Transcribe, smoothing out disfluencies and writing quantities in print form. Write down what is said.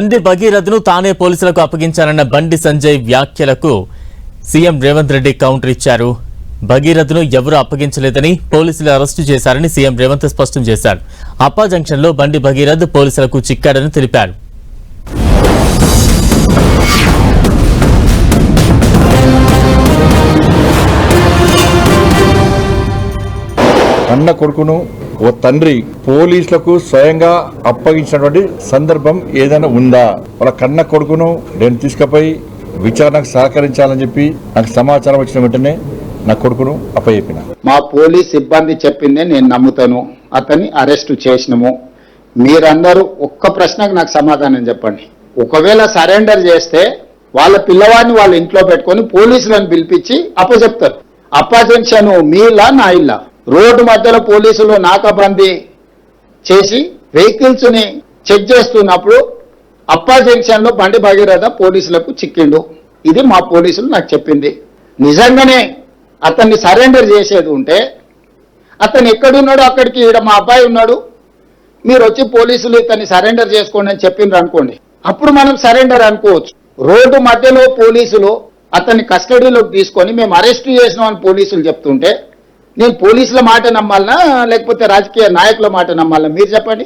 బండి భగీరథను తానే పోలీసులకు అప్పగించారన్న బండి సంజయ్ వ్యాఖ్యలకు సీఎం రేవంత్ రెడ్డి కౌంటర్ ఇచ్చారు. భగీరథను ఎవరూ అప్పగించలేదని పోలీసులు అరెస్టు చేశారని సీఎం రేవంత్ స్పష్టం చేశారు. అప్పా జంక్షన్లో బండి భగీరథ్ పోలీసులకు చిక్కాడని తెలిపారు. అన్న కొడుకును ఓ తండ్రి పోలీసులకు స్వయంగా అప్పగించినటువంటి సందర్భం ఏదైనా ఉందా? వాళ్ళ కన్న కొడుకును నేను తీసుకుపోయి విచారణకు సహకరించాలని చెప్పి నాకు సమాచారం వచ్చిన వెంటనే నా కొడుకును అప్పచెప్పిన. మా పోలీస్ సిబ్బంది చెప్పిందే నేను నమ్ముతాను. అతన్ని అరెస్టు చేసినాము. మీరందరూ ఒక్క ప్రశ్నకు నాకు సమాధానం చెప్పండి. ఒకవేళ సరెండర్ చేస్తే వాళ్ళ పిల్లవాడిని వాళ్ళ ఇంట్లో పెట్టుకొని పోలీసులను పిలిపించి అప్పచెప్తారు. అప్పజెన్షన్ మీ ఇల్లా నా ఇల్లా? రోడ్డు మధ్యలో పోలీసులు నాకాబందీ చేసి వెహికల్స్ ని చెక్ చేస్తున్నప్పుడు అప్పా జంక్షన్ లో బండి భగీరథ పోలీసులకు చిక్కిండు. ఇది మా పోలీసులు నాకు చెప్పింది. నిజంగానే అతన్ని సరెండర్ చేసేది ఉంటే అతను ఎక్కడున్నాడో అక్కడికి ఈడ మా అబ్బాయి ఉన్నాడు, మీరు వచ్చి పోలీసులు ఇతన్ని సరెండర్ చేసుకోండి అని చెప్పిండ్రు అనుకోండి, అప్పుడు మనం సరెండర్ అనుకోవచ్చు. రోడ్డు మధ్యలో పోలీసులు అతన్ని కస్టడీలోకి తీసుకొని మేము అరెస్ట్ చేసినామని పోలీసులు చెప్తుంటే నేను పోలీసుల మాట నమ్మాలనా లేకపోతే రాజకీయ నాయకుల మాట నమ్మాలనా? మీరు చెప్పండి.